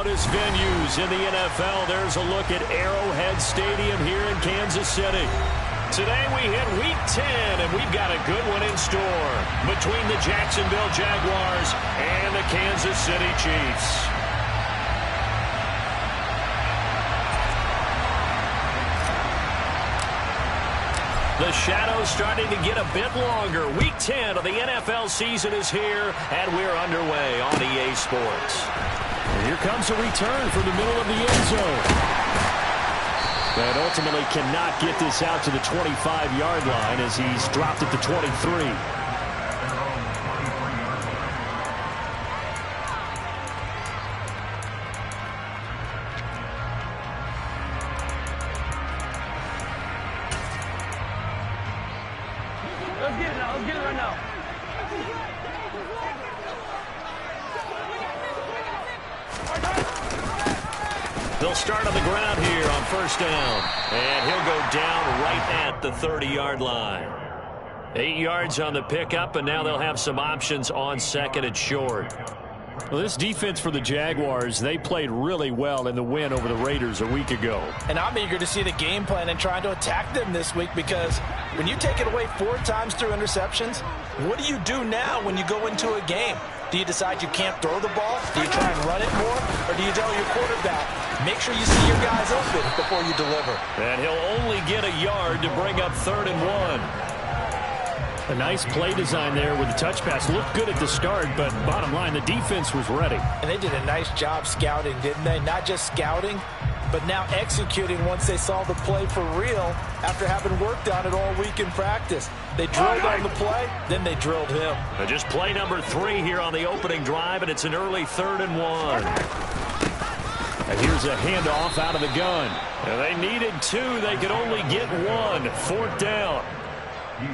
loudest venues in the NFL. There's a look at Arrowhead Stadium here in Kansas City. Today we hit Week 10, and we've got a good one in store between the Jacksonville Jaguars and the Kansas City Chiefs. The shadow's starting to get a bit longer. Week 10 of the NFL season is here, and we're underway on EA Sports. And here comes a return from the middle of the end zone. But ultimately cannot get this out to the 25-yard line as he's dropped at the 23. Let's get it right now. They'll start on the ground here on first down. And he'll go down right at the 30-yard line. 8 yards on the pickup, and now they'll have some options on second and short. Well, this defense for the Jaguars, they played really well in the win over the Raiders a week ago. And I'm eager to see the game plan and trying to attack them this week, because when you take it away 4 times through interceptions, what do you do now when you go into a game? Do you decide you can't throw the ball? Do you try and run it more? Or do you tell your quarterback, make sure you see your guys open before you deliver? And he'll only get a yard to bring up 3rd and 1. A nice play design there with the touch pass. Looked good at the start, but bottom line, the defense was ready. And they did a nice job scouting, didn't they? Not just scouting, but now executing once they saw the play for real after having worked on it all week in practice. They drilled on the play, then they drilled him. And just play number 3 here on the opening drive, and it's an early 3rd and 1. And here's a handoff out of the gun. And they needed 2. They could only get 1. 4th down.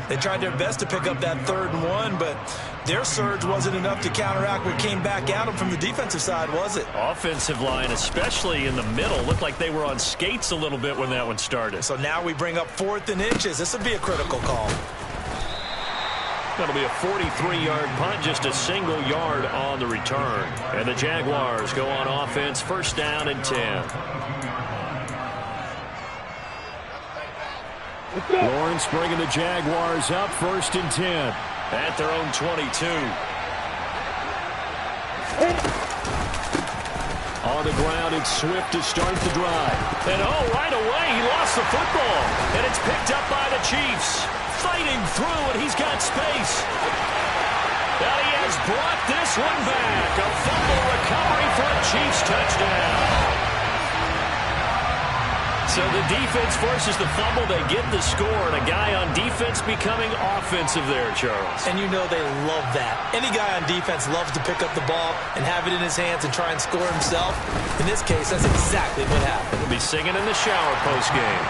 They tried their best to pick up that 3rd and 1, but their surge wasn't enough to counteract what came back at them from the defensive side, was it? Offensive line, especially in the middle, looked like they were on skates a little bit when that one started. So now we bring up 4th and inches. This would be a critical call. That'll be a 43-yard punt, just a single yard on the return. And the Jaguars go on offense, first down and 10. Lawrence bringing the Jaguars up, 1st and 10. At their own 22. On the ground, it's Swift to start the drive. And right away, he lost the football. And it's picked up by the Chiefs. Fighting through, and he's got space. Now he has brought this one back. A fumble recovery for a Chiefs touchdown. So the defense forces the fumble. They get the score, and a guy on defense becoming offensive there, Charles. And you know they love that. Any guy on defense loves to pick up the ball and have it in his hands and try and score himself. In this case, that's exactly what happened. He'll be singing in the shower post-game.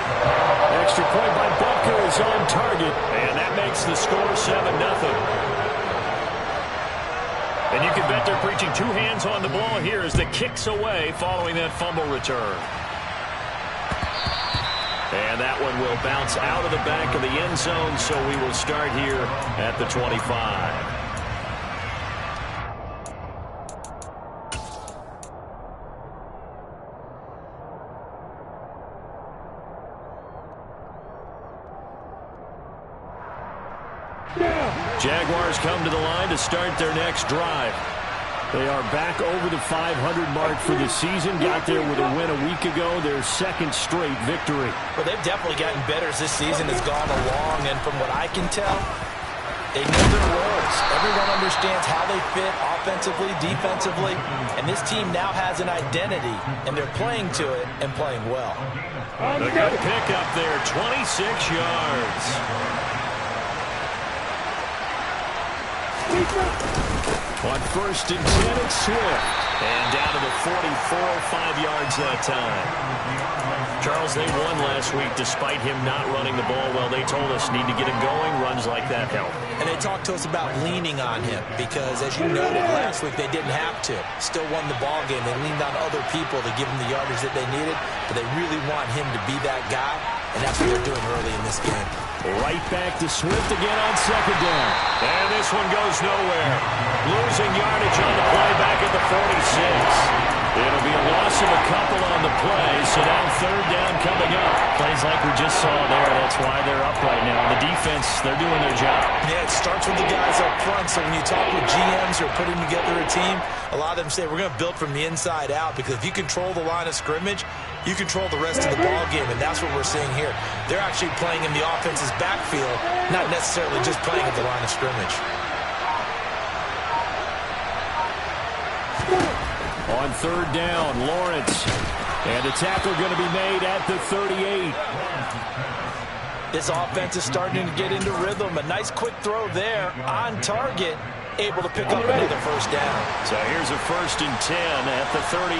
Extra point by Butker is on target. And that makes the score 7-0. And you can bet they're preaching 2 hands on the ball here as the kick's away following that fumble return. And that one will bounce out of the back of the end zone, so we will start here at the 25. Jaguars come to the line to start their next drive. They are back over the 500 mark for the season. Got there with a win a week ago, their 2nd straight victory. Well, they've definitely gotten better as this season has gone along, and from what I can tell, they know their roles. Everyone understands how they fit offensively, defensively, and this team now has an identity, and they're playing to it and playing well. A good pickup there, 26 yards. On 1st and 10, it's Swift. And down to the 44, 5 yards that time. Charles, they won last week despite him not running the ball well. They told us need to get him going. Runs like that help. And they talked to us about leaning on him because, as you noted last week, they didn't have to. Still won the ball game. They leaned on other people to give them the yardage that they needed, but they really want him to be that guy, and that's what they're doing early in this game. Right back to Swift again on 2nd down. And this this one goes nowhere. Losing yardage on the play back at the 46. It'll be a loss of a couple on the play, so now third down coming up. Plays like we just saw there, that's why they're up right now. The defense, they're doing their job. Yeah, it starts with the guys up front, so when you talk with GMs who are putting together a team, a lot of them say we're going to build from the inside out, because if you control the line of scrimmage, you control the rest of the ball game, and that's what we're seeing here. They're actually playing in the offense's backfield, not necessarily just playing at the line of scrimmage. On third down, Lawrence. And the tackle going to be made at the 38. This offense is starting to get into rhythm. A nice quick throw there on target, able to pick up another first down. So here's a 1st and 10 at the 38.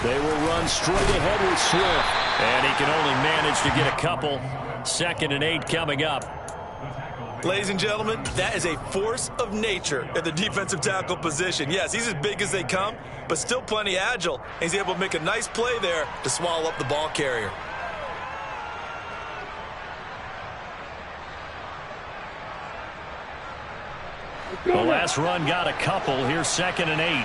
They will run straight ahead with Swift. And he can only manage to get a couple. 2nd and 8 coming up. Ladies and gentlemen, that is a force of nature at the defensive tackle position. Yes, he's as big as they come, but still plenty agile. He's able to make a nice play there to swallow up the ball carrier. The last run got a couple. Here's 2nd and 8.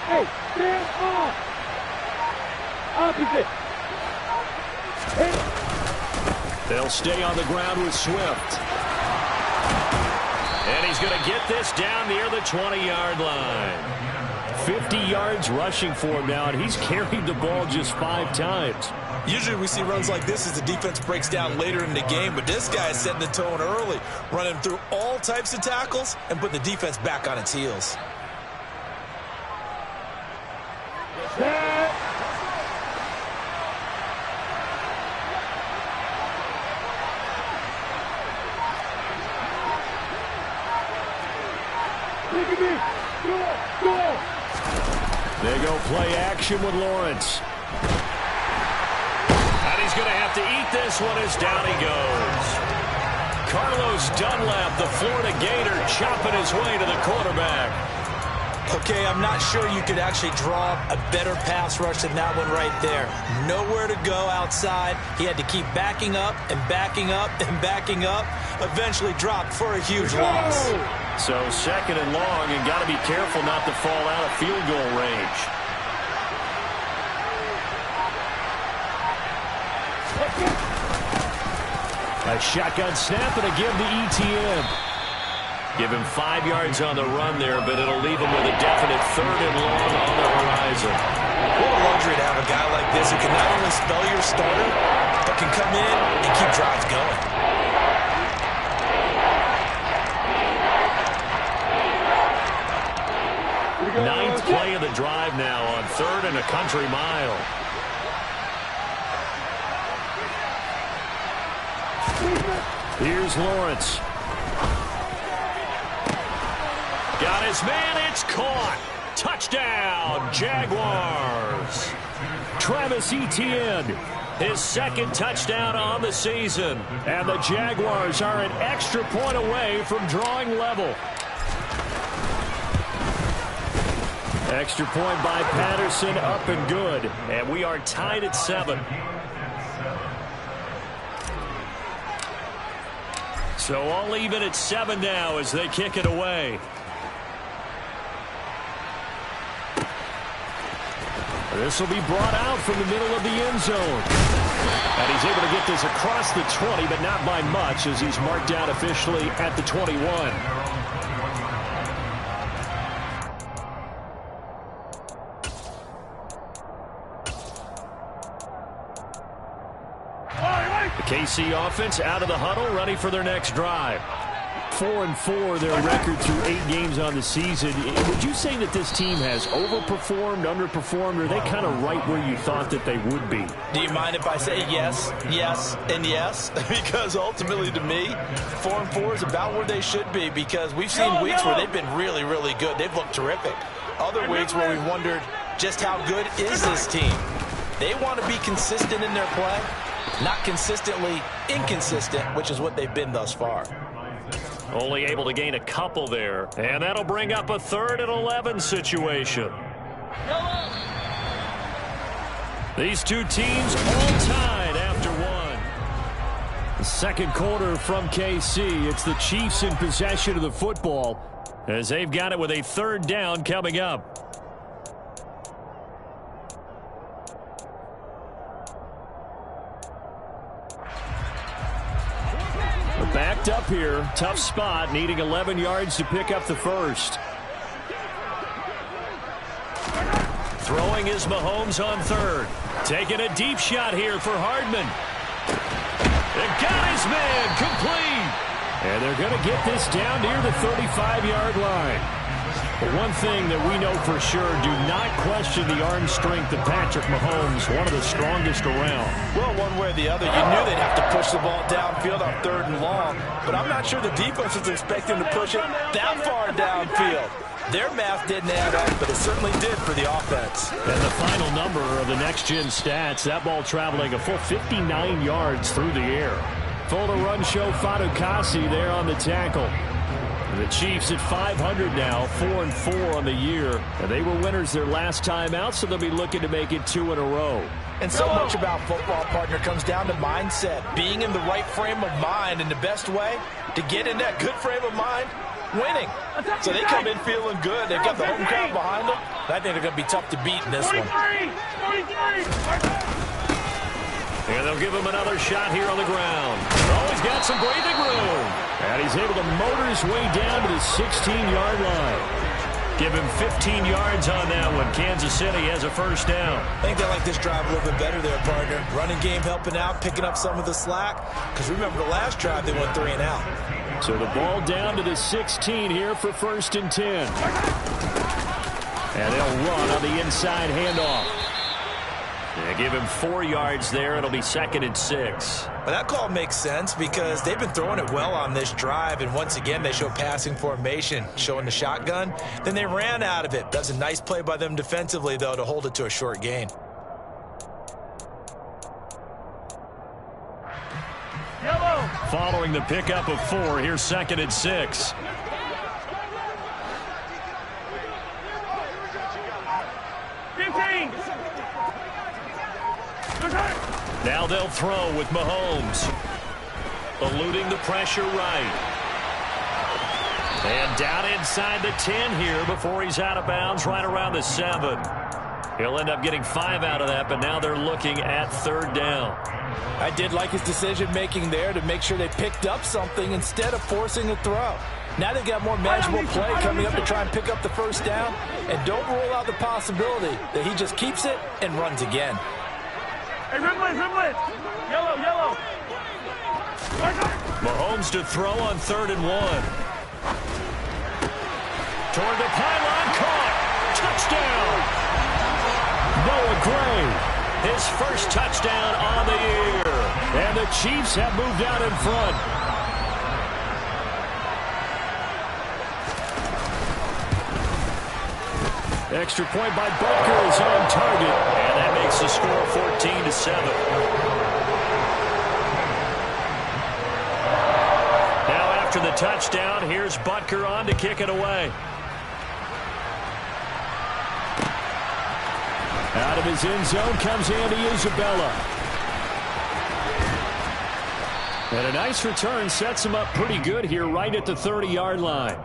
Hey, stand off! Opposite. They'll stay on the ground with Swift. And he's going to get this down near the 20-yard line. 50 yards rushing for him now, and he's carried the ball just 5 times. Usually we see runs like this as the defense breaks down later in the game, but this guy is setting the tone early, running through all types of tackles and putting the defense back on its heels. They go play action with Lawrence. And he's going to have to eat this one as down he goes. Carlos Dunlap, the Florida Gator, chopping his way to the quarterback. Okay, I'm not sure you could actually draw a better pass rush than that one right there. Nowhere to go outside. He had to keep backing up and backing up and backing up. Eventually dropped for a huge loss. So 2nd and long, and got to be careful not to fall out of field goal range. A shotgun snap and a give to ETN. Give him 5 yards on the run there, but it'll leave him with a definite 3rd and long on the horizon. What a luxury to have a guy like this who can not only spell your starter, but can come in and keep drives going. Ninth play of the drive now on 3rd and a country mile. Here's Lawrence. Got his man, it's caught. Touchdown, Jaguars. Travis Etienne, His 2nd touchdown on the season. and the Jaguars are an extra point away from drawing level. Extra point by Patterson, up and good. And we are tied at 7. So all even at 7 now as they kick it away. This will be brought out from the middle of the end zone. And he's able to get this across the 20, but not by much, as he's marked down officially at the 21. The KC offense out of the huddle, ready for their next drive. 4-4, their record through 8 games on the season. Would you say that this team has overperformed, underperformed, or are they kind of right where you thought that they would be? Do you mind if I say yes, yes, and yes? Because ultimately to me, 4-4 is about where they should be, because we've seen weeks where they've been really, really good. They've looked terrific. Other weeks where we wondered just how good is this team. They want to be consistent in their play, not consistently inconsistent, which is what they've been thus far. Only able to gain a couple there. And that'll bring up a 3rd and 11 situation. These two teams all tied after one. The second quarter from KC. It's the Chiefs in possession of the football as they've got it with a 3rd down coming up. They're backed up here. Tough spot, needing 11 yards to pick up the first. Throwing is Mahomes on 3rd. Taking a deep shot here for Hardman. It got his man complete. And they're going to get this down near the 35-yard line. But one thing that we know for sure, do not question the arm strength of Patrick Mahomes, one of the strongest around. Well, one way or the other, you knew they'd have to push the ball downfield on 3rd and long. But I'm not sure the defense is expecting to push it that far downfield. Their math didn't add up, but it certainly did for the offense. And the final number of the next-gen stats, that ball traveling a full 59 yards through the air. Full to run show Fatukasi there on the tackle. The Chiefs at 500 now, 4-4 on the year. And they were winners their last time out, so they'll be looking to make it 2 in a row. And so much about football, partner, comes down to mindset. Being in the right frame of mind, and the best way to get in that good frame of mind, winning. So they come in feeling good. They've got the home crowd behind them. I think they're going to be tough to beat in this one. And they'll give him another shot here on the ground. Oh, he's got some breathing room. And he's able to motor his way down to the 16-yard line. Give him 15 yards on that one. Kansas City has a 1st down. I think they like this drive a little bit better there, partner. Running game helping out, picking up some of the slack. Because remember the last drive, they went 3 and out. So the ball down to the 16 here for 1st and 10. And they'll run on the inside handoff. They give him 4 yards there. It'll be 2nd and 6. Well, that call makes sense because they've been throwing it well on this drive. And once again, they show passing formation, showing the shotgun. Then they ran out of it. That's a nice play by them defensively, though, to hold it to a short gain. Following the pickup of 4, here's 2nd and 6. Now they'll throw with Mahomes. Eluding the pressure right. And down inside the 10 here before he's out of bounds right around the 7. He'll end up getting 5 out of that, but now they're looking at 3rd down. I did like his decision-making there to make sure they picked up something instead of forcing a throw. Now they've got more manageable play coming up to try and pick up the 1st down. And don't rule out the possibility that he just keeps it and runs again. Hey, Rimlin! Yellow! Mahomes to throw on 3rd and 1. Toward the pylon, caught. Touchdown! Noah Gray, his first touchdown on the year. And the Chiefs have moved out in front. Extra point by Butker is on target. And that makes the score 14-7. Now after the touchdown, here's Butker on to kick it away. Out of his end zone comes Andy Isabella. And a nice return sets him up pretty good here right at the 30-yard line.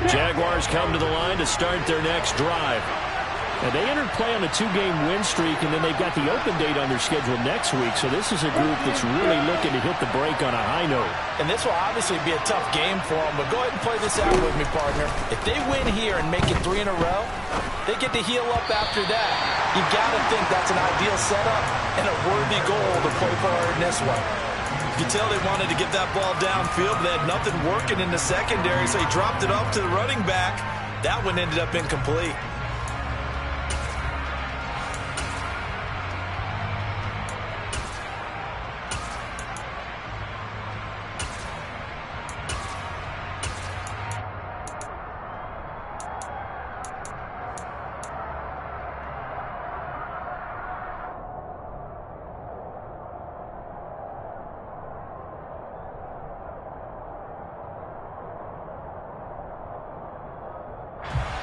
Jaguars come to the line to start their next drive. And they entered play on a 2-game win streak, and then they've got the open date on their schedule next week. So this is a group that's really looking to hit the break on a high note. And this will obviously be a tough game for them, but go ahead and play this out with me, partner. If they win here and make it 3 in a row, they get to heal up after that. You got to think that's an ideal setup and a worthy goal to play for in this one. You can tell they wanted to get that ball downfield, but they had nothing working in the secondary, so he dropped it off to the running back. That one ended up incomplete.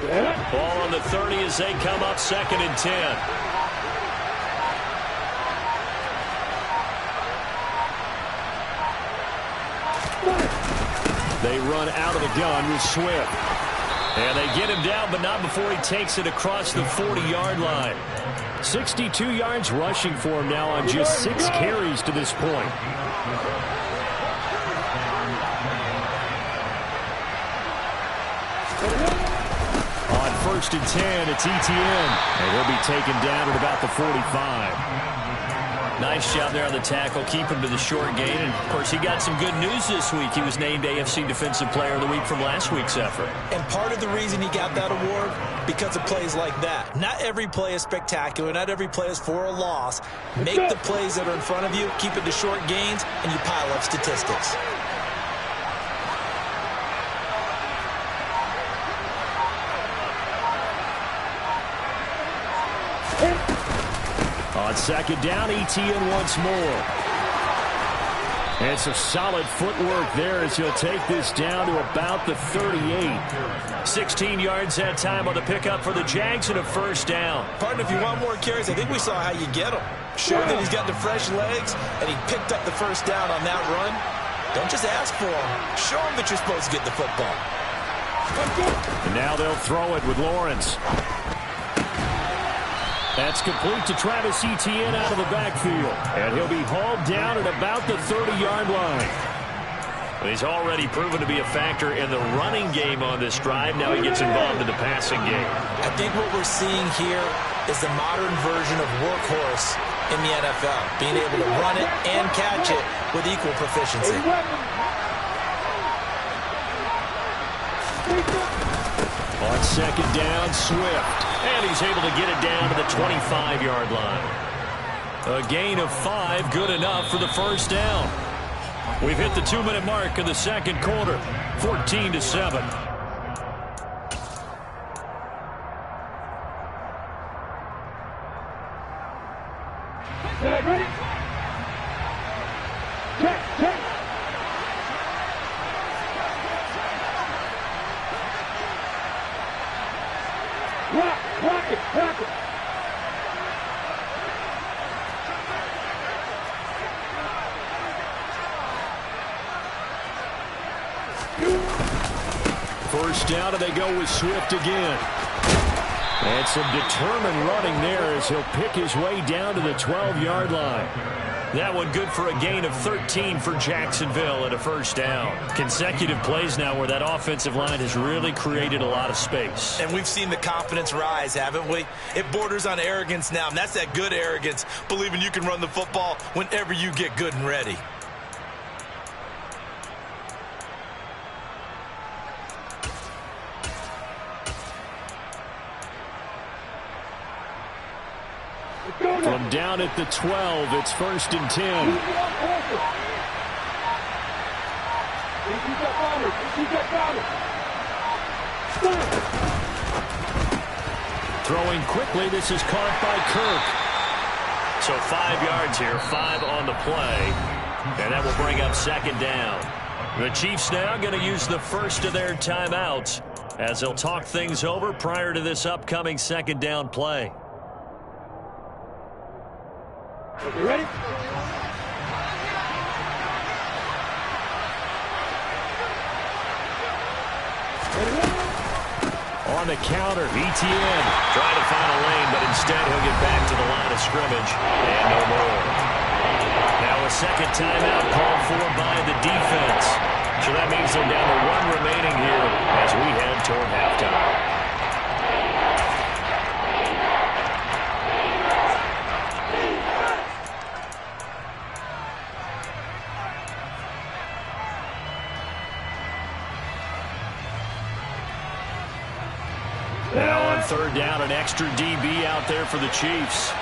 Ball on the 30 as they come up 2nd and 10. They run out of the gun with Swift. And they get him down, but not before he takes it across the 40-yard line. 62 yards rushing for him now on just 6 carries to this point. On 1st and 10, it's Etienne. And he'll be taken down at about the 45. Nice job there on the tackle. Keep him to the short gain. And, of course, he got some good news this week. He was named AFC Defensive Player of the Week from last week's effort. And part of the reason he got that award, because of plays like that. Not every play is spectacular. Not every play is for a loss. Make the plays that are in front of you, keep it to short gains, and you pile up statistics. On 2nd down, Etienne once more. And some solid footwork there as he'll take this down to about the 38. 16 yards that time on the pickup for the Jags and a 1st down. Partner, if you want more carries, I think we saw how you get them. Show that he's got the fresh legs, and he picked up the 1st down on that run. Don't just ask for him. Show him that you're supposed to get the football. And now they'll throw it with Lawrence. That's complete to Travis Etienne out of the backfield. And he'll be hauled down at about the 30-yard line. Well, he's already proven to be a factor in the running game on this drive. Now he gets involved in the passing game. I think what we're seeing here is the modern version of workhorse in the NFL. Being able to run it and catch it with equal proficiency. On 2nd down, Swift. And he's able to get it down to the 25-yard line. A gain of 5, good enough for the 1st down. We've hit the 2-minute mark in the 2nd quarter, 14-7. Ready? Check. Rock it. First down, and they go with Swift again. And some determined running there as he'll pick his way down to the 12-yard line. That one good for a gain of 13 for Jacksonville at a 1st down. Consecutive plays now where that offensive line has really created a lot of space. And we've seen the confidence rise, haven't we? It borders on arrogance now, and that's that good arrogance, believing you can run the football whenever you get good and ready. From down at the 12, it's 1st and 10. Throwing quickly, this is caught by Kirk. So 5 yards here, 5 on the play. And that will bring up 2nd down. The Chiefs now going to use the first of their timeouts as they'll talk things over prior to this upcoming 2nd down play. You ready? On the counter, Etienne. Trying to find a lane, but instead he'll get back to the line of scrimmage. And no more. Now a 2nd timeout called for by the defense. So that means they're down to 1 remaining here as we head toward halftime. Now on 3rd down, an extra DB out there for the Chiefs.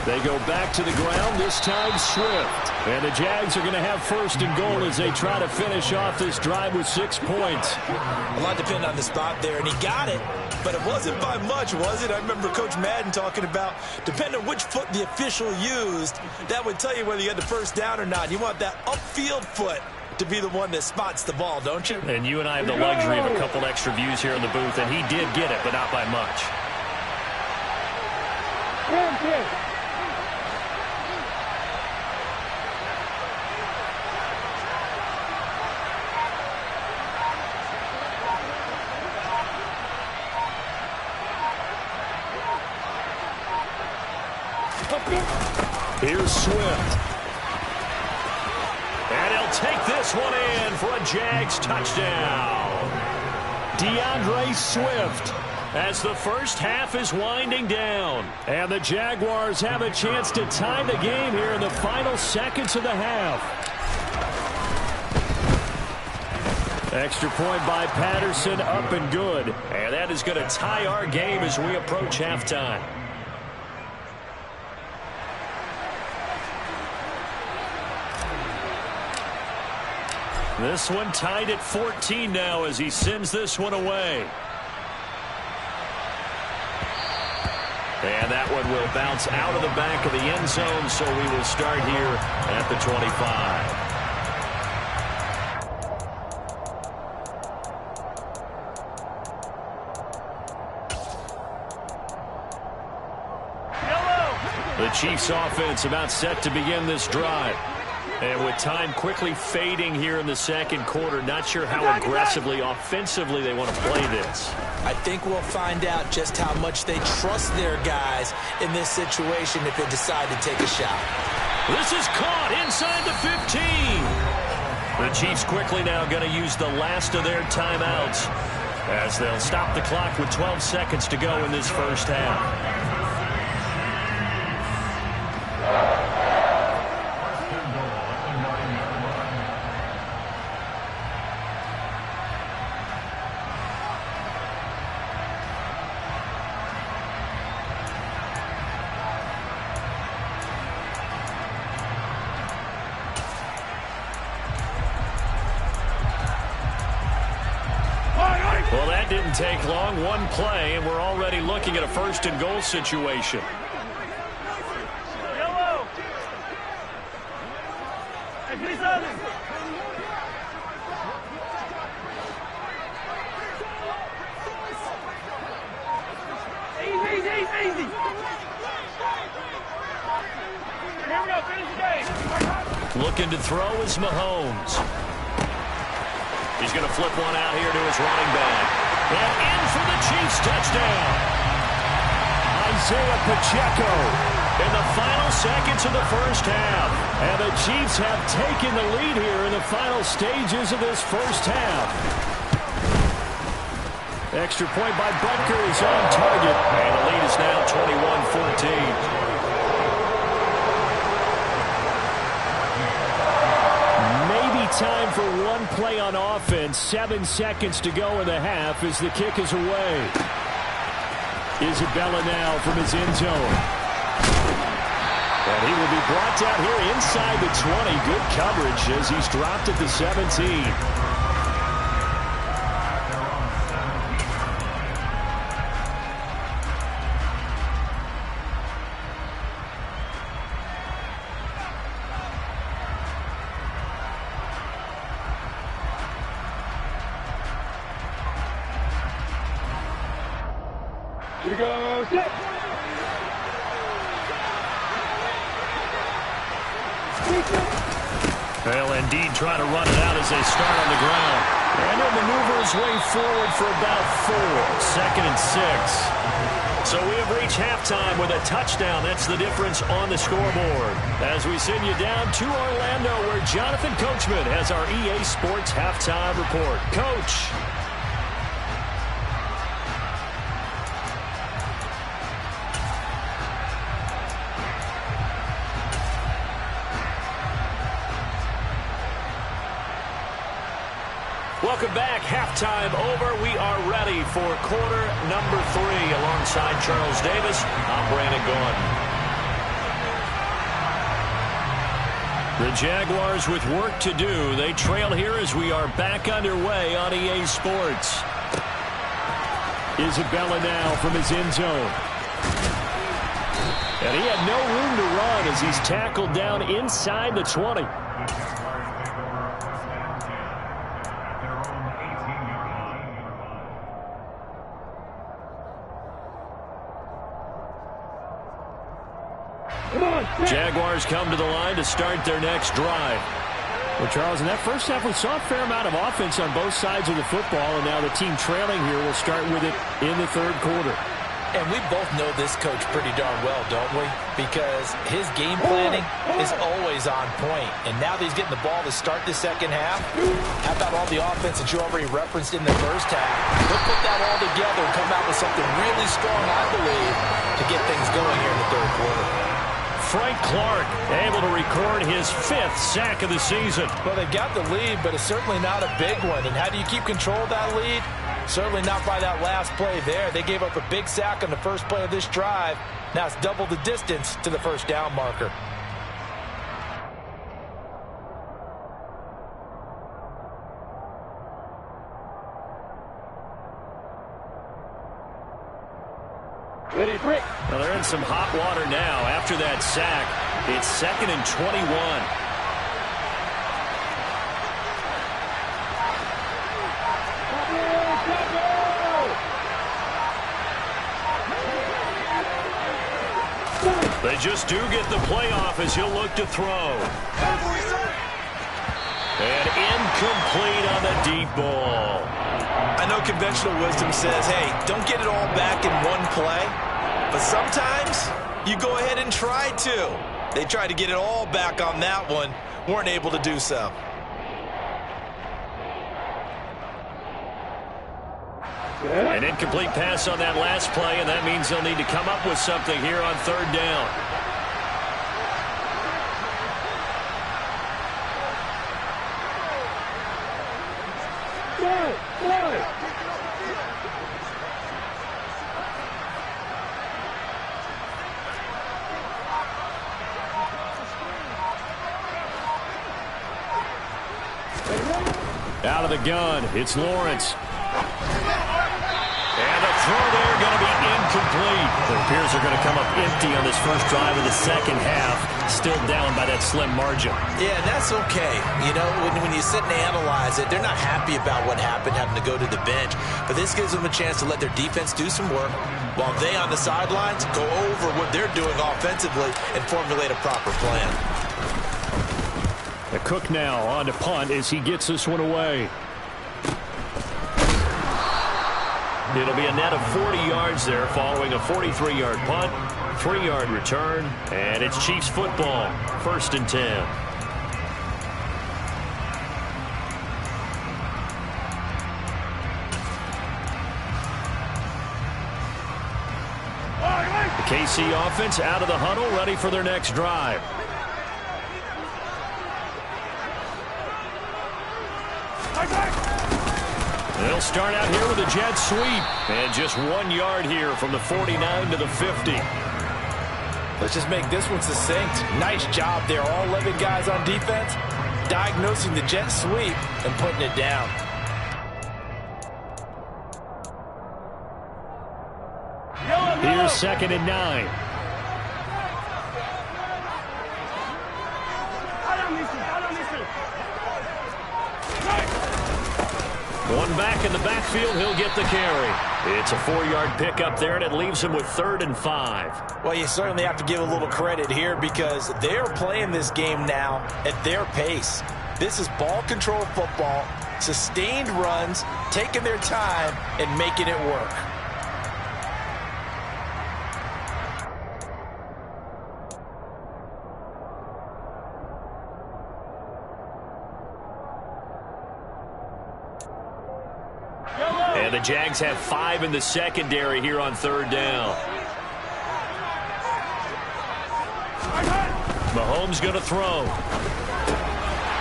They go back to the ground, this time Swift. And the Jags are going to have 1st and goal as they try to finish off this drive with 6 points. A lot depending on the spot there, and he got it, but it wasn't by much, was it? I remember Coach Madden talking about, depending on which foot the official used, that would tell you whether you had the 1st down or not. You want that upfield foot. to be the one that spots the ball, don't you? And you and I have the luxury of a couple extra views here in the booth, and he did get it, but not by much. Here's Swift. And he'll take this one in for a Jags touchdown. DeAndre Swift as the first half is winding down. And the Jaguars have a chance to tie the game here in the final seconds of the half. Extra point by Patterson, up and good. And that is going to tie our game as we approach halftime. This one tied at 14 now as he sends this one away. And that one will bounce out of the back of the end zone, so we will start here at the 25. The Chiefs offense about set to begin this drive. And with time quickly fading here in the second quarter, not sure how aggressively, offensively they want to play this. I think we'll find out just how much they trust their guys in this situation if they decide to take a shot. This is caught inside the 15. The Chiefs quickly now going to use the last of their timeouts as they'll stop the clock with 12 seconds to go in this first half. Well, that didn't take long. One play, and we're already looking at a first and goal situation. Yellow. Easy. Here we go. Finish the game. Looking to throw is Mahomes. He's going to flip one out here to his running back. And in for the Chiefs touchdown. Isaiah Pacheco in the final seconds of the first half. And the Chiefs have taken the lead here in the final stages of this first half. Extra point by Butker is on target. And the lead is now 21-14. Time for one play on offense. 7 seconds to go in the half as the kick is away. Isabella now from his end zone. And he will be brought down here inside the 20. Good coverage as he's dropped at the 17. Here we go. Set. Well, indeed, trying to run it out as they start on the ground. And he'll maneuver his way forward for about 4. 2nd and 6. So we have reached halftime with a touchdown. That's the difference on the scoreboard. As we send you down to Orlando, where Jonathan Coachman has our EA Sports halftime report. Coach. Welcome back. Halftime over. We are ready for quarter number 3. Alongside Charles Davis, I'm Brandon Gordon. The Jaguars with work to do. They trail here as we are back underway on EA Sports. Isabella now from his end zone. And he had no room to run as he's tackled down inside the 20. Jaguars come to the line to start their next drive. Well, Charles, in that first half, we saw a fair amount of offense on both sides of the football, and now the team trailing here will start with it in the third quarter. And we both know this coach pretty darn well, don't we? Because his game planning is always on point. And now that he's getting the ball to start the second half, how about all the offense that you already referenced in the first half? He'll put that all together and come out with something really strong, I believe, to get things going here in the third quarter. Frank Clark able to record his 5th sack of the season. Well, they got the lead, but it's certainly not a big one. And how do you keep control of that lead? Certainly not by that last play there. They gave up a big sack on the first play of this drive. Now it's double the distance to the first down marker. Well, they're in some hot water now. After that sack, it's 2nd and 21. They just do get the play off as he'll look to throw. And incomplete on the deep ball. I know conventional wisdom says, hey, don't get it all back in one play. But sometimes you go ahead and try to. They tried to get it all back on that one. Weren't able to do so. An incomplete pass on that last play, and that means they'll need to come up with something here on third down. Out of the gun, it's Lawrence. And the throw there going to be incomplete. It appears they're going to come up empty on this first drive of the second half. Still down by that slim margin. Yeah, and that's okay. You know, when you sit and analyze it, they're not happy about what happened, having to go to the bench. But this gives them a chance to let their defense do some work while they on the sidelines go over what they're doing offensively and formulate a proper plan. The Cook now on to punt as he gets this one away. It'll be a net of 40 yards there following a 43-yard punt, 3-yard return, and it's Chiefs football, 1st and 10. The KC offense out of the huddle, ready for their next drive. They'll start out here with a jet sweep. And just 1 yard here from the 49 to the 50. Let's just make this one succinct. Nice job there. All 11 guys on defense diagnosing the jet sweep and putting it down. Here's 2nd and 9. One back in the backfield, he'll get the carry. It's a 4-yard pickup there, and it leaves him with 3rd and 5. Well, you certainly have to give a little credit here because they're playing this game now at their pace. This is ball control football, sustained runs, taking their time, and making it work. And the Jags have 5 in the secondary here on 3rd down. Mahomes going to throw.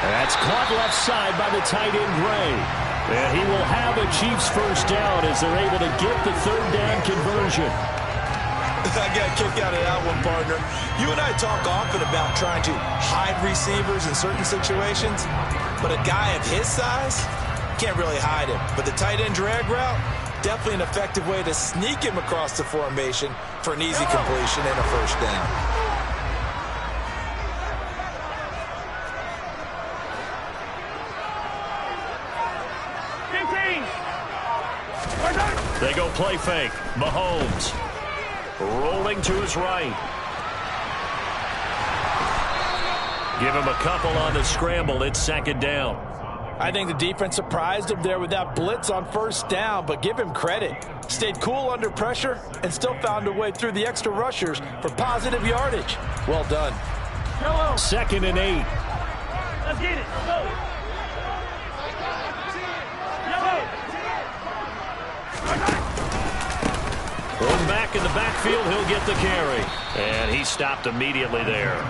That's caught left side by the tight end, Gray. And he will have a Chiefs first down as they're able to get the 3rd down conversion. I got a kick out of that one, partner. You and I talk often about trying to hide receivers in certain situations, but a guy of his size can't really hide him. But the tight end drag route, definitely an effective way to sneak him across the formation for an easy completion and a first down. They go play fake. Mahomes rolling to his right. Give him a couple on the scramble. It's second down. I think the defense surprised him there with that blitz on first down, but give him credit. Stayed cool under pressure and still found a way through the extra rushers for positive yardage. Well done. Second and 8. Let's get it. Go. Thrown back in the backfield, he'll get the carry. And he stopped immediately there.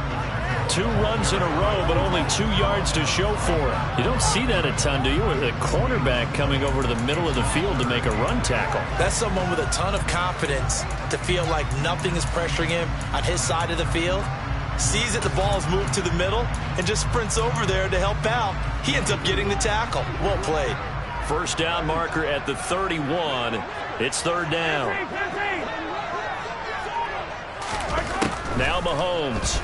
2 runs in a row, but only 2 yards to show for it. You don't see that a ton, do you? With a cornerback coming over to the middle of the field to make a run tackle. That's someone with a ton of confidence to feel like nothing is pressuring him on his side of the field. Sees that the ball's moved to the middle and just sprints over there to help out. He ends up getting the tackle. Well played. First down marker at the 31. It's third down. Now Mahomes.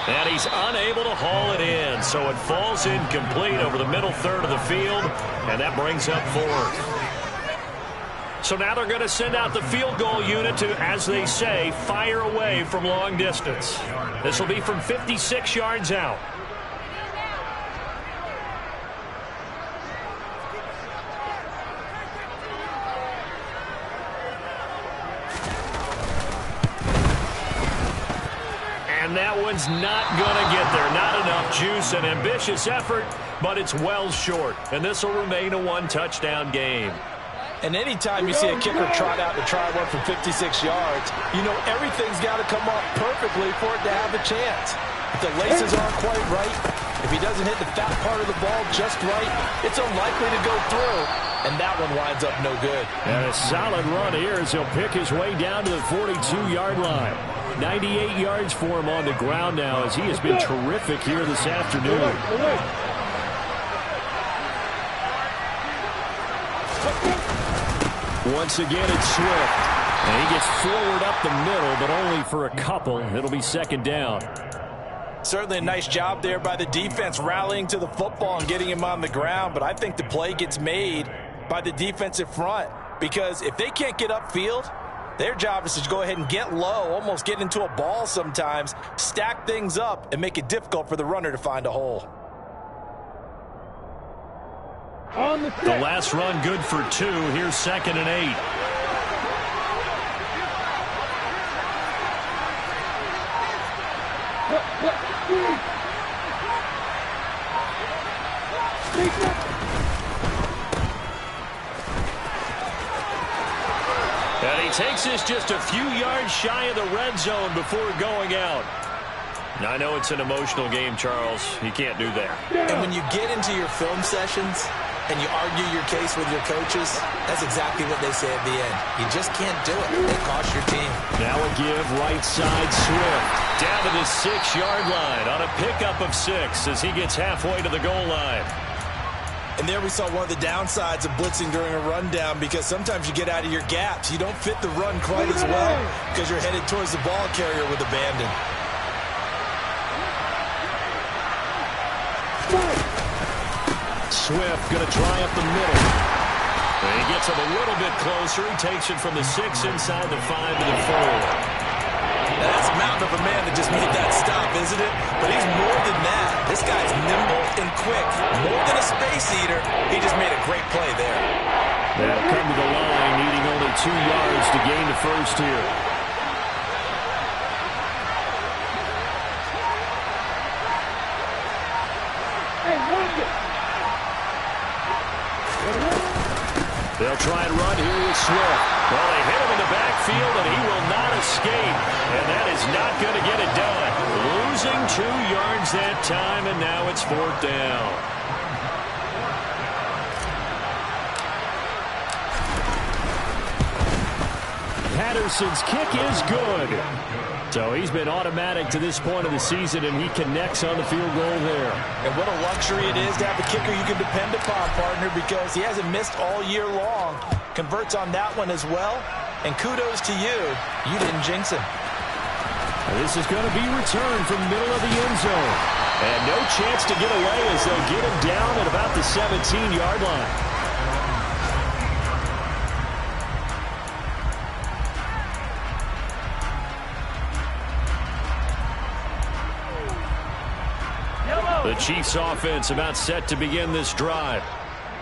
And he's unable to haul it in, so it falls incomplete over the middle third of the field, and that brings up 4th. So now they're going to send out the field goal unit to, as they say, fire away from long distance. This will be from 56 yards out. And that one's not going to get there. Not enough juice. An ambitious effort, but it's well short. And this will remain a 1-touchdown game. And anytime you see a kicker trot out to try one from 56 yards, you know everything's got to come off perfectly for it to have a chance. If the laces aren't quite right, if he doesn't hit the fat part of the ball just right, it's unlikely to go through. And that one winds up no good. And a solid run here as he'll pick his way down to the 42-yard line. 98 yards for him on the ground now as he has been terrific here this afternoon. Once again, it's Swift. And he gets forward up the middle, but only for a couple. It'll be second down. Certainly a nice job there by the defense rallying to the football and getting him on the ground. But I think the play gets made by the defensive front. Because if they can't get upfield, their job is to go ahead and get low, almost get into a ball sometimes, stack things up, and make it difficult for the runner to find a hole. The last run good for 2. Here's second and 8. And he takes this just a few yards shy of the red zone before going out. Now, I know it's an emotional game, Charles. You can't do that. And when you get into your film sessions and you argue your case with your coaches, that's exactly what they say at the end. You just can't do it. It costs your team. Now a give right side Swift. Down to the 6-yard line on a pickup of 6 as he gets halfway to the goal line. And there we saw one of the downsides of blitzing during a rundown, because sometimes you get out of your gaps. You don't fit the run quite as well because you're headed towards the ball carrier with abandon. Swift going to try up the middle. And he gets him a little bit closer. He takes it from the 6 inside the 5 to the 4. Now that's a mountain of a man that just made that stop, isn't it? But he's more than that. This guy's nimble and quick. More than a space eater. He just made a great play there. They'll come to the line, needing only 2 yards to gain the first here. They'll try and run here with Swift. Well, they hit him in the backfield, and he will not escape. And that is not going to get it done. Losing 2 yards that time, and now it's 4th down. Patterson's kick is good. So he's been automatic to this point of the season, and he connects on the field goal there. And what a luxury it is to have a kicker you can depend upon, partner, because he hasn't missed all year long. Converts on that one as well. And kudos to you. You didn't jinx him. This is going to be returned from the middle of the end zone. And no chance to get away as they'll get him down at about the 17-yard line. Chiefs offense about set to begin this drive.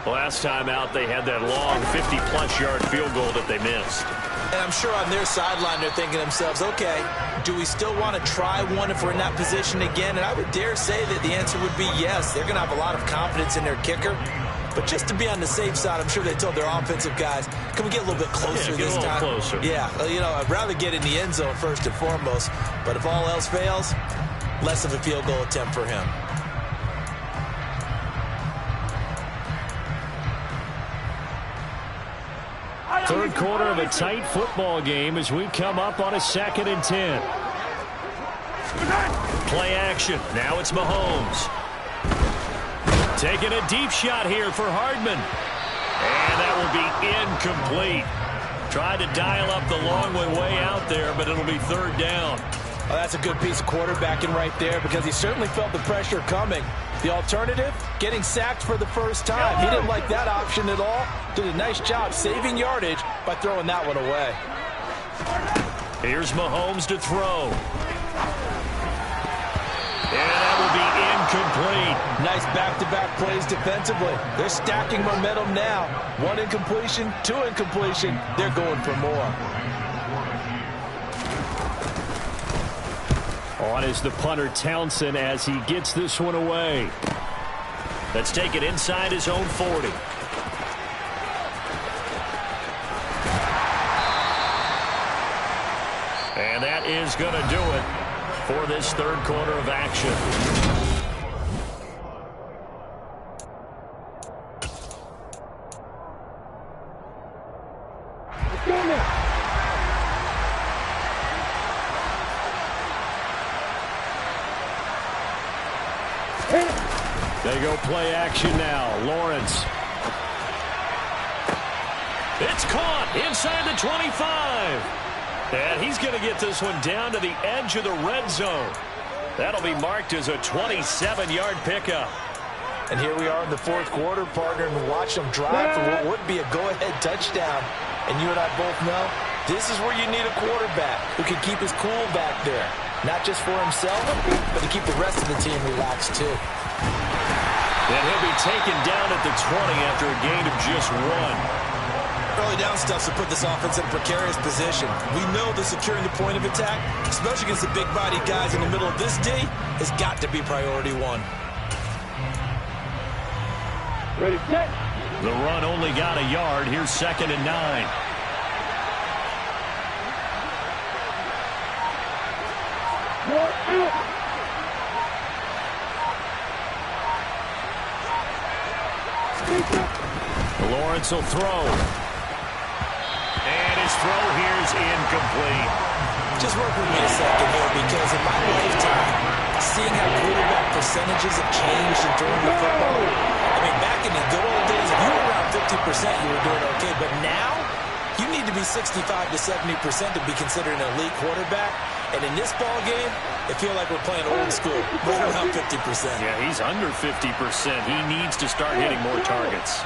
Last time out, they had that long 50-plus yard field goal that they missed. And I'm sure on their sideline they're thinking to themselves, okay, do we still want to try one if we're in that position again? And I would dare say that the answer would be yes. They're going to have a lot of confidence in their kicker. But just to be on the safe side, I'm sure they told their offensive guys, can we get a little bit closer this time? Closer. Yeah, you know, I'd rather get in the end zone first and foremost. But if all else fails, less of a field goal attempt for him. Third quarter of a tight football game as we come up on a 2nd and 10. Play action. Now it's Mahomes. Taking a deep shot here for Hardman. And that will be incomplete. Tried to dial up the long way out there, but it'll be 3rd down. Oh, that's a good piece of quarterbacking right there because he certainly felt the pressure coming. The alternative, getting sacked for the first time. He didn't like that option at all. Did a nice job saving yardage by throwing that one away. Here's Mahomes to throw. And that will be incomplete. Nice back-to-back plays defensively. They're stacking momentum now. 1 incompletion, 2 incompletion. They're going for more. On is the punter Townsend as he gets this one away. Let's take it inside his own 40. And that is going to do it for this 3rd quarter of action. They go play action now. Lawrence. It's caught inside the 25. And he's going to get this one down to the edge of the red zone. That'll be marked as a 27-yard pickup. And here we are in the 4th quarter, partner, and watch them drive for what would be a go-ahead touchdown. And you and I both know this is where you need a quarterback who can keep his cool back there. Not just for himself, but to keep the rest of the team relaxed, too. And he'll be taken down at the 20 after a gain of just 1. Early down stuff to put this offense in a precarious position. We know that securing the point of attack, especially against the big-bodied guys in the middle of this D, has got to be priority 1. Ready, set. The run only got a yard. Here's 2nd and 9. Lawrence will throw. And his throw here is incomplete. Just work with me a second here because in my lifetime, seeing how quarterback percentages have changed in throwing the football, I mean, back in the good old days, if you were around 50%, you were doing okay. But now, you need to be 65 to 70% to be considered an elite quarterback. And in this ball game, it feels like we're playing old school, right around 50%. Yeah, he's under 50%. He needs to start hitting more targets.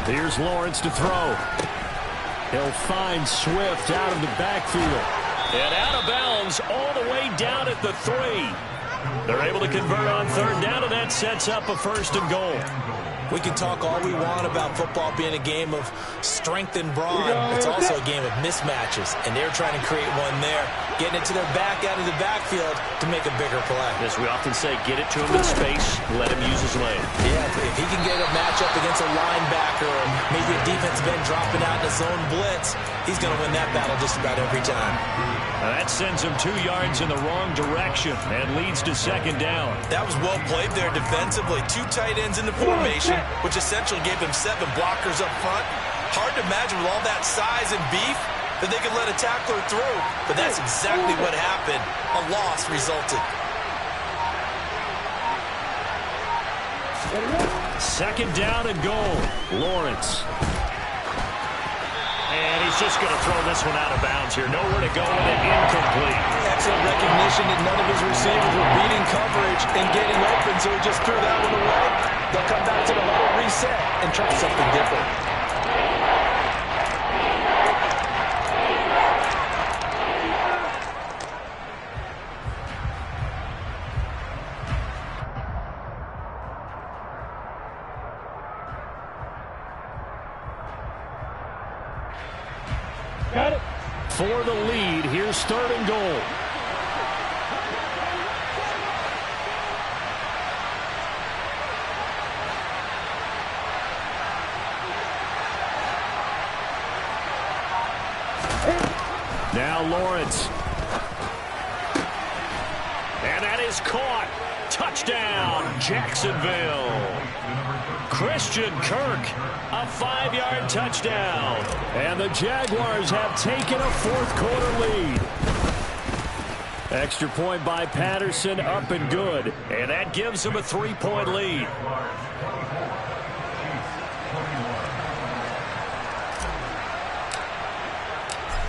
Here's Lawrence to throw. He'll find Swift out of the backfield. And out of bounds all the way down at the 3. They're able to convert on 3rd down, and that sets up a 1st and goal. We can talk all we want about football being a game of strength and brawn. It's also a game of mismatches, and they're trying to create one there, getting it to their back out of the backfield to make a bigger play. As we often say, get it to him in space, let him use his lane. Yeah, if he can get a matchup against a linebacker or maybe a defensive end dropping out in a zone blitz, he's going to win that battle just about every time. Now that sends him 2 yards in the wrong direction and leads to 2nd down. That was well played there defensively. 2 tight ends in the formation, which essentially gave them 7 blockers up front. Hard to imagine with all that size and beef that they could let a tackler through, but that's exactly what happened. A loss resulted. 2nd down and goal. Lawrence. And he's just going to throw this one out of bounds here. Nowhere to go with it. Incomplete. Excellent recognition that none of his receivers were beating coverage and getting open, so he just threw that one away. They'll come back to the huddle, reset, and try something different. for the lead. Here's 3rd and goal. Now Lawrence. And that is caught. Touchdown, Jacksonville. Christian Kirk, a 5-yard touchdown. And the Jaguars have taken a 4th-quarter lead. Extra point by Patterson, up and good. And that gives them a 3-point lead.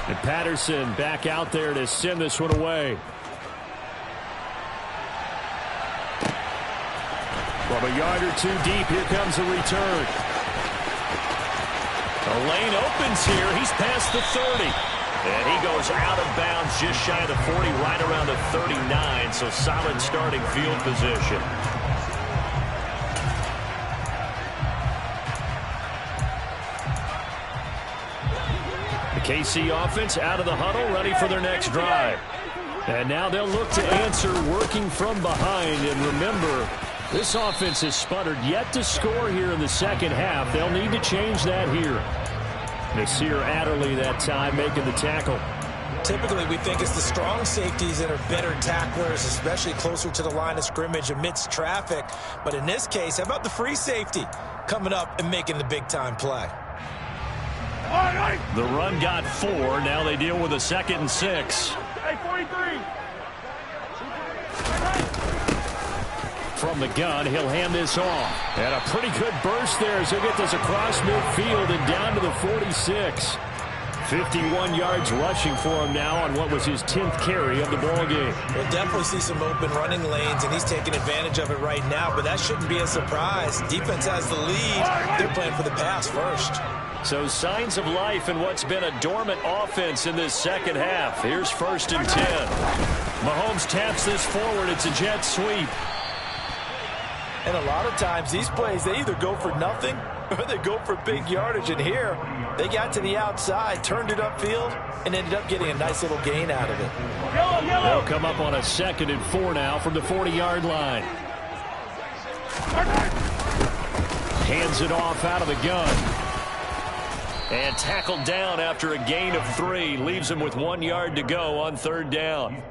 And Patterson back out there to send this one away. From a yard or 2 deep, here comes a return. The lane opens here. He's past the 30. And he goes out of bounds just shy of the 40, right around the 39. So solid starting field position. The KC offense out of the huddle, ready for their next drive. And now they'll look to answer working from behind. And remember, this offense has sputtered yet to score here in the second half. They'll need to change that here. Nasir Adderley that time making the tackle. Typically, we think it's the strong safeties that are better tacklers, especially closer to the line of scrimmage amidst traffic. But in this case, how about the free safety coming up and making the big-time play? The run got 4. Now they deal with a 2nd and 6. Hey, 43. From the gun, he'll hand this off. And a pretty good burst there as he'll get this across midfield and down to the 46. 51 yards rushing for him now on what was his 10th carry of the ball game. We'll definitely see some open running lanes, and he's taking advantage of it right now, but that shouldn't be a surprise. Defense has the lead. They're playing for the pass first. So signs of life in what's been a dormant offense in this second half. Here's 1st and 10. Mahomes taps this forward. It's a jet sweep. And a lot of times these plays, they either go for nothing or they go for big yardage. And here, they got to the outside, turned it upfield, and ended up getting a nice little gain out of it. They'll come up on a 2nd and 4 now from the 40-yard line. Hands it off out of the gun. And tackled down after a gain of 3. Leaves him with 1 yard to go on 3rd down.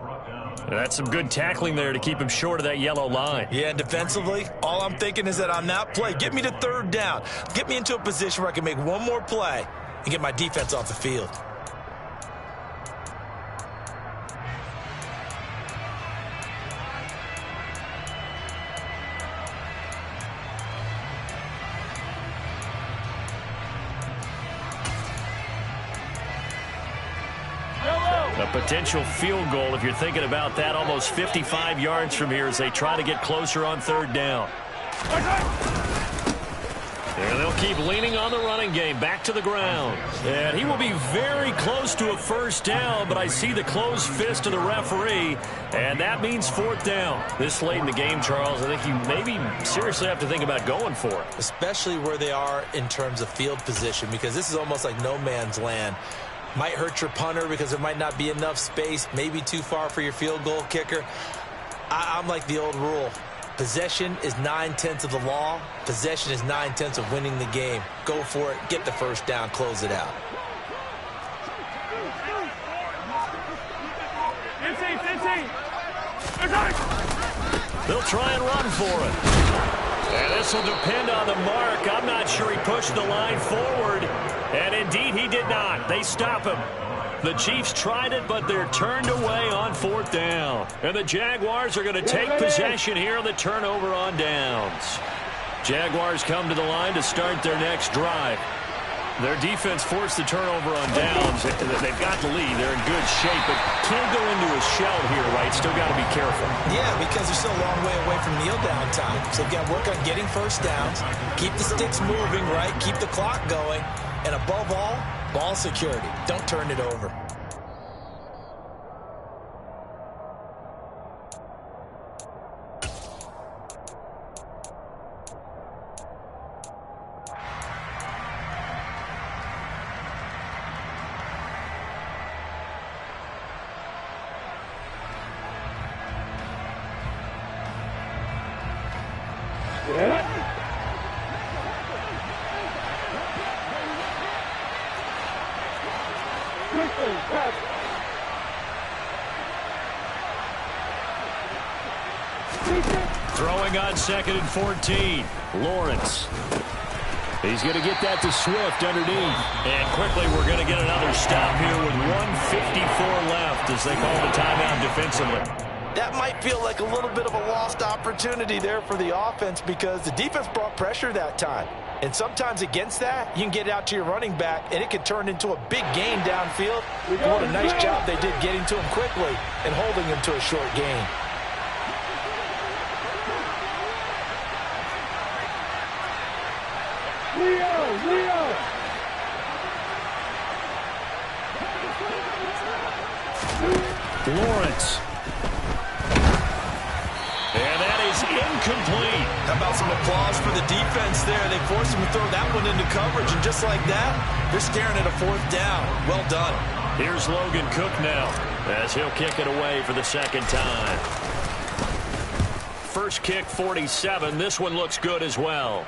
And that's some good tackling there to keep him short of that yellow line. Yeah, and defensively, all I'm thinking is that on that play, get me to 3rd down. Get me into a position where I can make one more play and get my defense off the field. A potential field goal, if you're thinking about that, almost 55 yards from here as they try to get closer on 3rd down. And they'll keep leaning on the running game. Back to the ground. And he will be very close to a 1st down, but I see the closed fist of the referee, and that means 4th down. This late in the game, Charles, I think you maybe seriously have to think about going for it. Especially where they are in terms of field position, because this is almost like no man's land. Might hurt your punter because there might not be enough space, maybe too far for your field goal kicker. I'm like the old rule. Possession is 9/10 of the law. Possession is 9/10 of winning the game. Go for it. Get the 1st down. Close it out. They'll try and run for it. And this will depend on the mark. I'm not sure he pushed the line forward. And indeed, he did not. They stop him. The Chiefs tried it, but they're turned away on 4th down. And the Jaguars are going to take possession here on the turnover on downs. Jaguars come to the line to start their next drive. Their defense forced the turnover on downs. They've got the lead. They're in good shape, but can't go into a shell here, right? Still got to be careful. Yeah, because they're still a long way away from kneel down time. So they've got to work on getting 1st downs, keep the sticks moving, right? Keep the clock going. And above all, ball security. Don't turn it over. Throwing on 2nd and 14. Lawrence. He's going to get that to Swift underneath. And quickly we're going to get another stop here with 1:54 left as they call the timeout defensively. That might feel like a little bit of a lost opportunity there for the offense because the defense brought pressure that time. And sometimes against that, you can get out to your running back, and it can turn into a big gain downfield. What a nice job they did getting to him quickly and holding him to a short gain. Lawrence. And that is incomplete. How about some applause for the defense there? They forced him to throw that one into coverage, and just like that, they're staring at a 4th down. Well done. Here's Logan Cook now as he'll kick it away for the 2nd time. First kick, 47. This one looks good as well.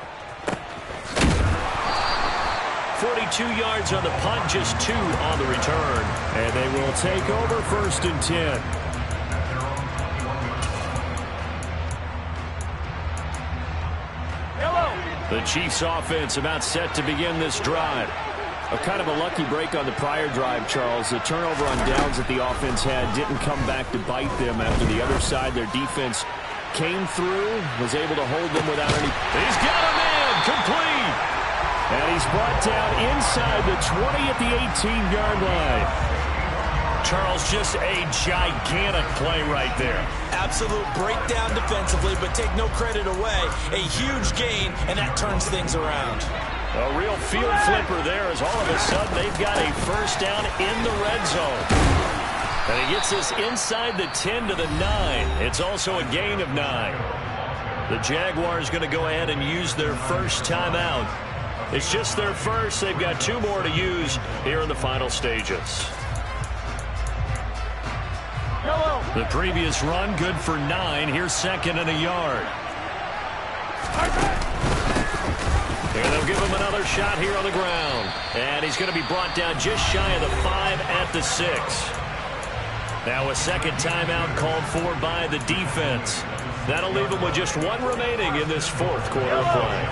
42 yards on the punt, just 2 on the return. And they will take over 1st and 10. The Chiefs offense about set to begin this drive. A kind of a lucky break on the prior drive, Charles. The turnover on downs that the offense had didn't come back to bite them after the other side. Their defense came through, was able to hold them without any. He's got a man, complete. And he's brought down inside the 20 at the 18-yard line. Charles, just a gigantic play right there. Absolute breakdown defensively, but take no credit away. A huge gain, and that turns things around. A real field flipper there as all of a sudden they've got a 1st down in the red zone. And he gets this inside the 10 to the 9. It's also a gain of 9. The Jaguars going to go ahead and use their first timeout. It's just their first. They've got 2 more to use here in the final stages. The previous run, good for 9. Here's 2nd and a yard. And they'll give him another shot here on the ground. And he's going to be brought down just shy of the 5 at the 6. Now a 2nd timeout called for by the defense. That'll leave them with just 1 remaining in this 4th quarter play.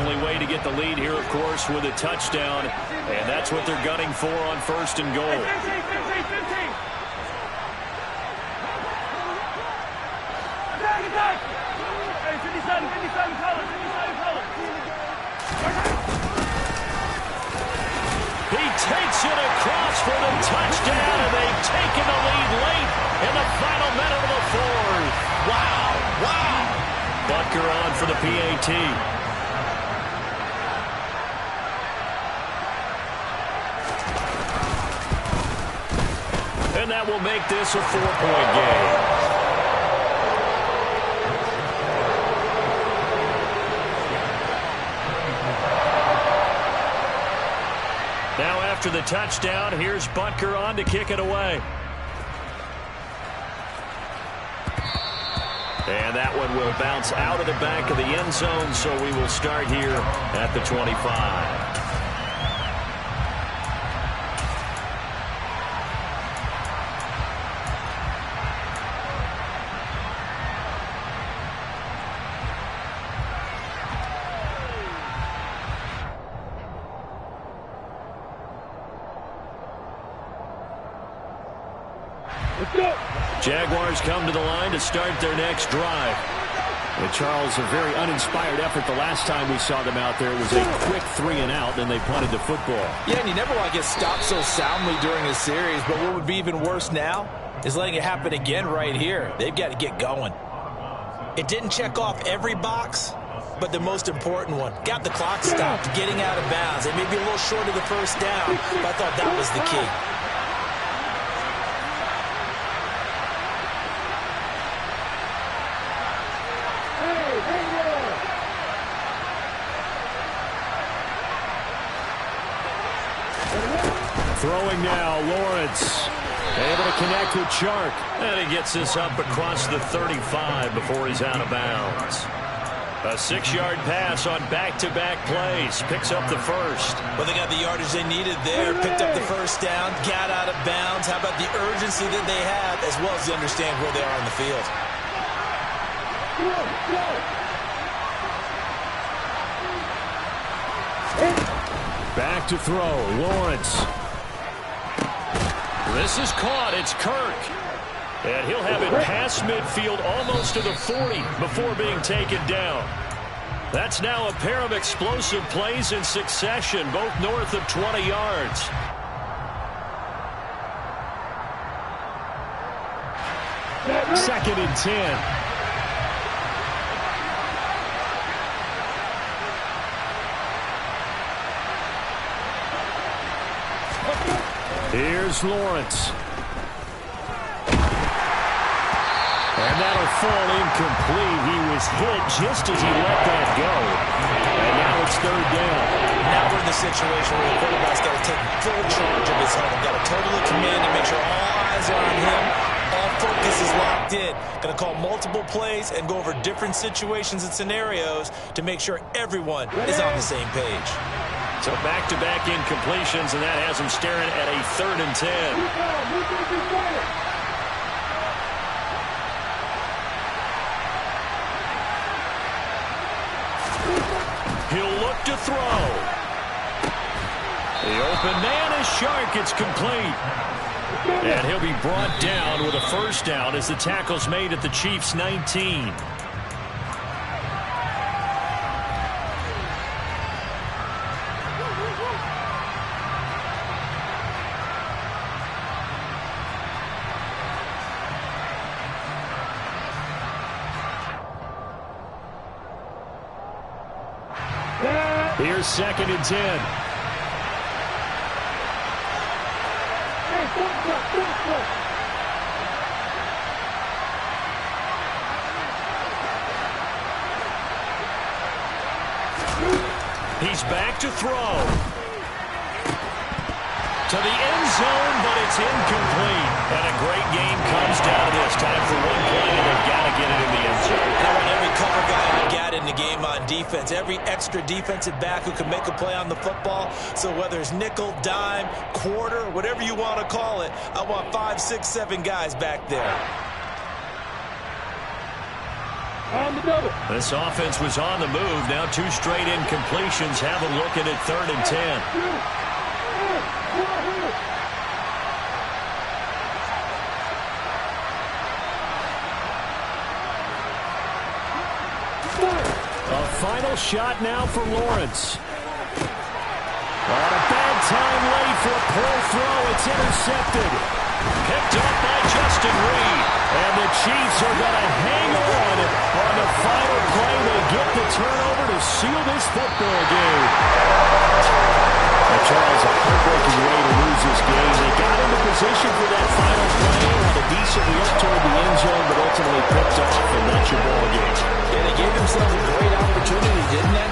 Only way to get the lead here, of course, with a touchdown. And that's what they're gunning for on 1st and goal. 15. Hey, 57 colors. He takes it across for the touchdown, and they've taken the lead late in the final minute of the 4th. Wow. Butker on for the PAT. And that will make this a 4-point game. Now after the touchdown, here's Butker on to kick it away. And that one will bounce out of the back of the end zone, so we will start here at the 25. Jaguars come to the line to start their next drive. And Charles, a very uninspired effort the last time we saw them out there. It was a quick 3-and-out, then they punted the football. Yeah, and you never want to get stopped so soundly during a series, but what would be even worse now is letting it happen again right here. They've got to get going. It didn't check off every box, but the most important one. Got the clock stopped, getting out of bounds. It may be a little short of the 1st down, but I thought that was the key. Throwing now, Lawrence. Able to connect with Chark. And he gets this up across the 35 before he's out of bounds. A 6-yard pass on back-to-back plays. Picks up the first. Well, they got the yardage they needed there. Picked up the first down. Got out of bounds. How about the urgency that they have, as well as they understand where they are on the field. Back to throw. Lawrence. This is caught. It's Kirk. And he'll have it past midfield almost to the 40 before being taken down. That's now a pair of explosive plays in succession, both north of 20 yards. Second and 10. Here's Lawrence. And that'll fall incomplete. He was hit just as he let that go. And now it's third down. Now we're in the situation where the quarterback's got to take full charge of his home. Got to totally command and make sure all eyes are on him. All focus is locked in. Going to call multiple plays and go over different situations and scenarios to make sure everyone is on the same page. So back-to-back incompletions, and that has him staring at a 3rd and 10. He'll look to throw. The open man is Shark. It's complete. And he'll be brought down with a first down as the tackle's made at the Chiefs' 19. Here's second and 10. He's back to throw. To the end zone, but it's incomplete. And a great game comes down to this. Time for one play, and they've got to get it in the end zone. And I want every cover guy I got in the game on defense. Every extra defensive back who can make a play on the football. So whether it's nickel, dime, quarter, whatever you want to call it, I want 5, 6, 7 guys back there. On the double. This offense was on the move. Now 2 straight incompletions. Have a look at it 3rd and 10. A final shot now for Lawrence. On a bad time late for a poor throw. It's intercepted. Picked up by Justin Reed. And the Chiefs are going to hang on the final play. They get the turnover to seal this football game. Charles, a heartbreaking way to lose this game. They got into position for that final play, had a decent look toward the end zone, but ultimately picked off, and that's your ball game. Yeah, they gave themselves a great opportunity, didn't they?